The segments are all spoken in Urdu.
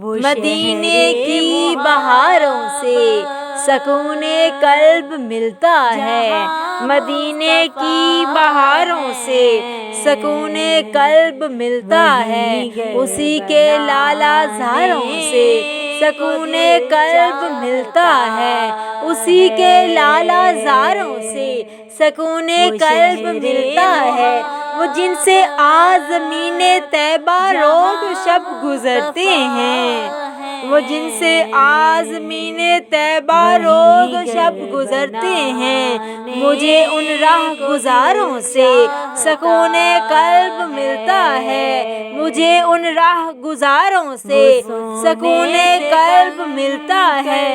مدینے کی بہاروں سے سکون قلب ملتا ہے، مدینے کی بہاروں سے سکون قلب ملتا ہے، اسی کے لالا زاروں سے سکون قلب ملتا ہے، اسی کے لالا زاروں سے سکون قلب ملتا ہے، وہ جن سے آزمین طیبہ روز و شب گزرتے ہیں، وہ جن سے آزمین طیبہ روز و شب گزرتے ہیں، مجھے ان راہ گزاروں سے سکون قلب ملتا ہے، مجھے ان راہ گزاروں سے سکون قلب ملتا ہے،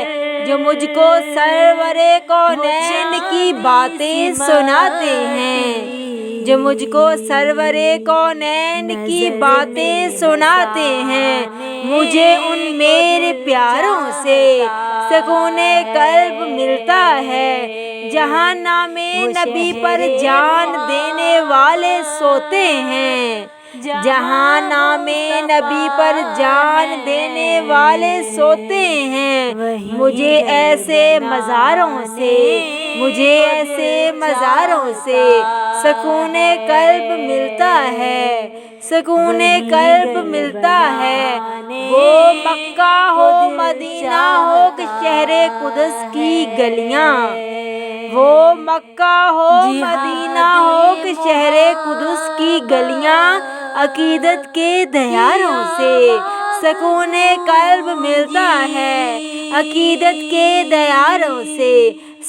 جو مجھ کو سرور کونین کی باتیں سناتے ہیں، جو مجھ کو سرور کونین کی باتیں سناتے ہیں، مجھے ان میرے پیاروں سے سکون قلب ملتا ہے، جہاں نام نبی پر جان دینے والے سوتے ہیں، جہاں نام نبی پر جان دینے والے سوتے ہیں، مجھے ایسے مزاروں سے، مجھے ایسے مزاروں سے سکون قلب ملتا ہے، سکون قلب ملتا ہے، وہ مکہ ہو مدینہ ہو کہ شہر قدس کی گلیاں، وہ مکہ ہو مدینہ ہو کہ شہر قدس کی گلیاں، عقیدت کے دیاروں سے سکون قلب ملتا ہے، عقیدت کے دیاروں سے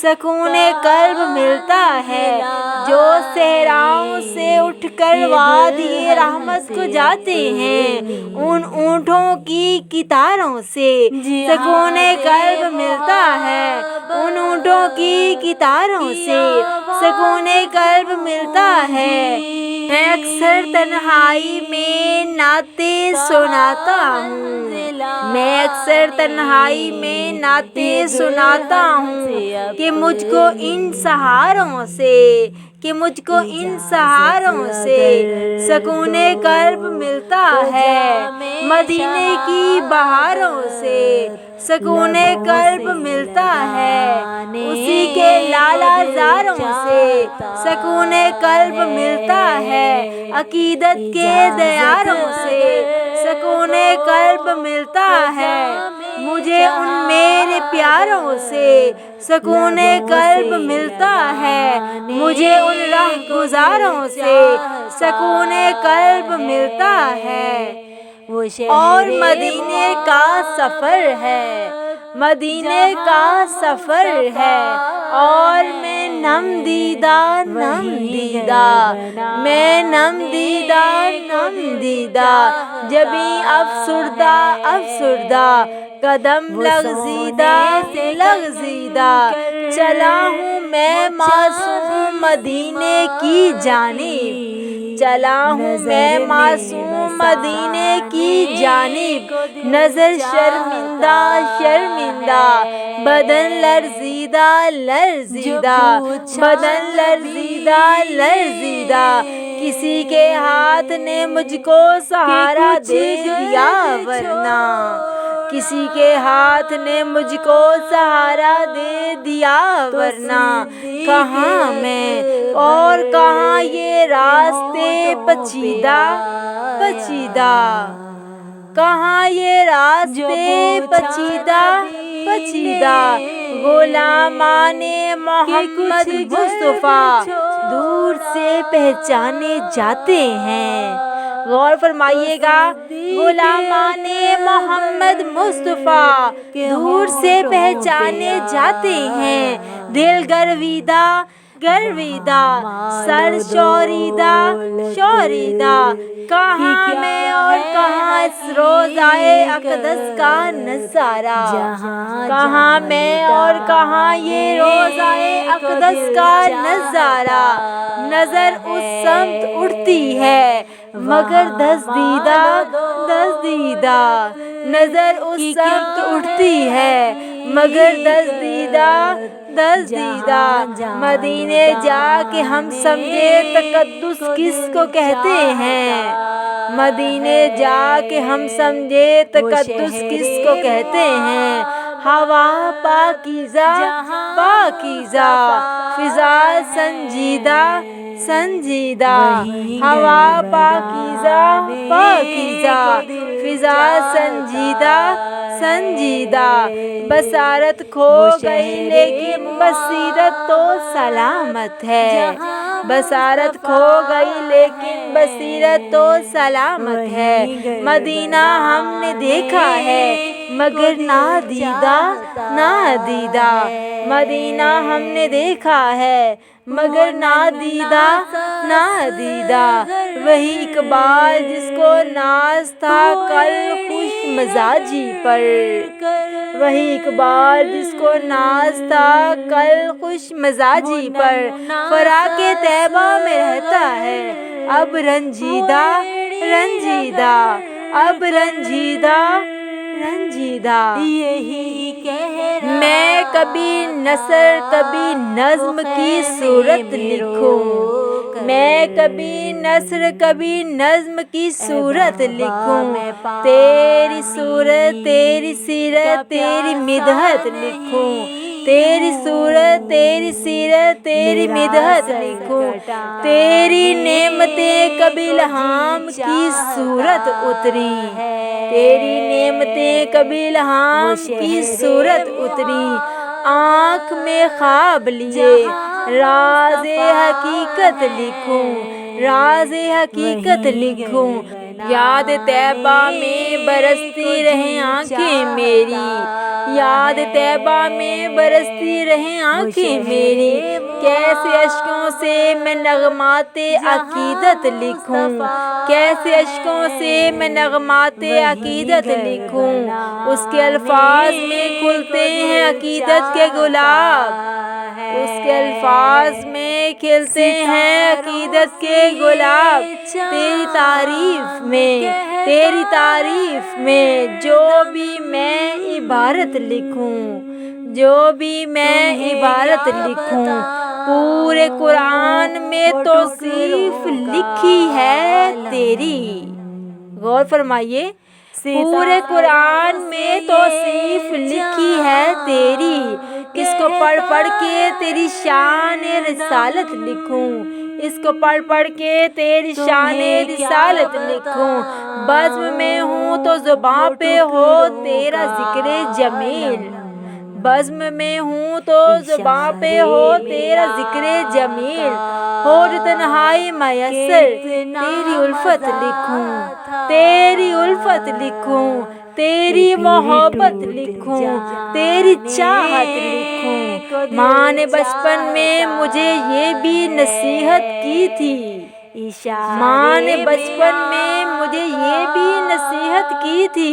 سکون قلب ملتا ہے، جو صحراؤں سے اٹھ کر وادی رحمت کو جاتے ہیں، ان اونٹوں کی کتاروں سے سکون قلب ملتا ہے، ان اونٹوں کی کتاروں سے سکون قلب ملتا ہے، میں اکثر تنہائی میں نعتیں سناتا ہوں، میں اکثر تنہائی میں نعتیں سناتا ہوں، کہ مجھ کو ان سہاروں سے، کہ مجھ کو ان سہاروں سے سکون قلب ملتا ہے، مدینے کی بہاروں سے سکون قلب ملتا ہے، اسی کے لالا زاروں سے سکون قلب ملتا ہے، عقیدت کے دیاروں سے سکون قلب ملتا ہے، مجھے ان میرے پیاروں سے سکون قلب ملتا ہے، مجھے ان راہ گزاروں سے سکون قلب ملتا ہے، اور مدینے کا سفر ہے، مدینے کا سفر ہے، اور میں نم دیدہ نم دیدہ، میں نم دیدہ نم دیدہ، جبیں افسردہ افسردہ، قدم لغزیدہ لغزیدہ، چلا ہوں میں معصوم مدینے کی جانب، چلا ہوں میں معصوم مدینے کی جانب، نظر شرمندہ شرمندہ، بدن لرزیدہ لرزیدہ، بدن لرزیدہ لرزیدہ، کسی کے ہاتھ نے مجھ کو سہارا دے دیا ورنہ، کسی کے ہاتھ نے مجھ کو سہارا دے دیا ورنہ، کہاں میں اور کہاں یہ راستے پیچیدہ پیچیدہ، کہاں یہ راستے پیچیدہ پیچیدہ، غلامان محمد مصطفیٰ دور سے پہچانے جاتے ہیں، غور فرمائیے گا، غلامان محمد مصطفیٰ دور سے پہچانے جاتے ہیں، دل گرویدہ گرویدہ، سر شوریدہ شوریدہ، کہاں میں اور کہاں اس روضائے اقدس کا نظارہ، کہاں میں اور کہاں یہ روضائے اقدس کا نظارہ، نظر اس سمت اٹھتی ہے مگر دزدیدہ دزدیدہ، نظر اس سمت اٹھتی ہے مگر دزدیدہ دزدیدہ، مدینے جا کے ہم سمجھے تقدس کس کو کہتے ہیں، مدینے جا کے ہم سمجھے تقدس کس کو کہتے ہیں۔ ہوا پاکیزہ پاکیزہ، فضا سنجیدہ سنجیدہ، ہوا پاکیزہ پاکیزہ، فضا سنجیدہ سنجیدہ۔ بصارت کھو گئی لیکن بصیرت تو سلامت ہے، بصارت کھو گئی لیکن بصیرت تو سلامت ہے۔ مدینہ ہم نے دیکھا ہے مگر نادیدہ نادیدہ، مدینہ ہم نے دیکھا ہے مگر نادیدہ نادیدہ۔ وہی اقبال جس کو ناز تھا کل خوش مزاجی پر، وہی اقبال جس کو ناز تھا کل خوش مزاجی پر، فراق طیبہ میں رہتا ہے اب رنجیدہ رنجیدہ، اب رنجیدہ رنجیدہ۔ میں کبھی نثر کبھی نظم کی صورت لکھوں، میں کبھی نثر کبھی نظم کی صورت لکھوں، تیری صورت تیری سیرت تیری مدحت لکھوں، تیری صورت تیری سیرت تیری مدحت لکھوں، تیری نعمتیں کبھی الہام کی صورت اتری، تیری نعمتیں کبھی الہام کی صورت اتری۔ آنکھ میں خواب لیے راز حقیقت لکھوں، راز حقیقت لکھوں، یاد طیبہ میں برستی رہیں آنکھیں میری، یاد طیبہ میں برستی رہیں آنکھیں میری۔ کیسے اشکوں سے میں نغمات عقیدت لکھوں، کیسے اشکوں سے میں نغمات عقیدت لکھوں، اس کے الفاظ میں کھلتے ہیں عقیدت کے گلاب، اس کے الفاظ میں کھلتے ہیں عقیدت کے گلاب۔ تیری تعریف میں تیری تعریف میں جو بھی میں عبارت لکھوں، جو بھی میں عبارت لکھوں، پورے قرآن میں توصیف لکھی ہے تیری۔ غور فرمائیے، پورے قرآن میں توصیف لکھی ہے تیری، اس کو پڑھ پڑھ کے تیری شان رسالت لکھوں، اس کو پڑھ پڑھ کے تیری شان رسالت لکھوں۔ بزم میں ہوں تو زباں پہ ہو تیرا ذکر جمیل، بزم میں ہوں تو زباں پہ ہو تیرا ذکر جمیل، ہو جو تنہائی میسر تیری الفت لکھوں، تیری الفت لکھوں، تیری محبت لکھوں، تیری چاہت لکھوں۔ ماں نے بچپن میں مجھے یہ بھی نصیحت کی تھی، ماں نے بچپن میں مجھے یہ بھی نصیحت کی تھی،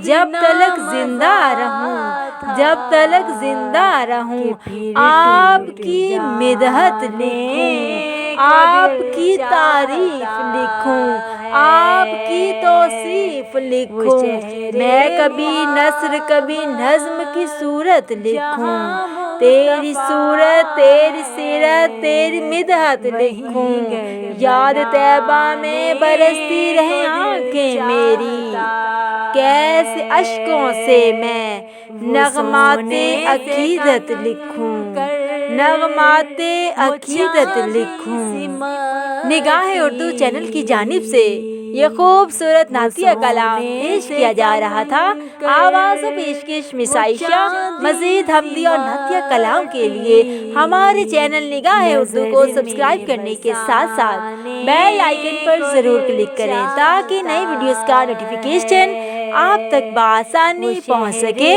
جب تلک زندہ رہوں، جب تلک زندہ رہوں آپ کی مدحت لکھوں، آپ کی تعریف لکھوں، آپ کی توصیف لکھوں۔ میں کبھی نثر کبھی نظم کی صورت لکھوں، تیری صورت تیری سیرت تیری مدحت لکھوں، یاد طیبہ میں برستی رہیں آنکھیں میری۔ کیسے اشکوں سے میں نغمات عقیدت لکھوں، نغمات عقیدت لکھوں۔ نگاہ اردو چینل کی جانب سے یہ خوبصورت نعتیہ کلام پیش کیا جا رہا تھا۔ آواز و پیشکش مس عائشہ۔ مزید حمدی اور نعتیہ کلام کے لیے ہمارے چینل نگاہ اردو کو سبسکرائب کرنے کے ساتھ ساتھ بیل آئیکن پر ضرور کلک کریں تاکہ نئی ویڈیوز کا نوٹیفیکیشن آپ تک بآسانی پہنچ سکے۔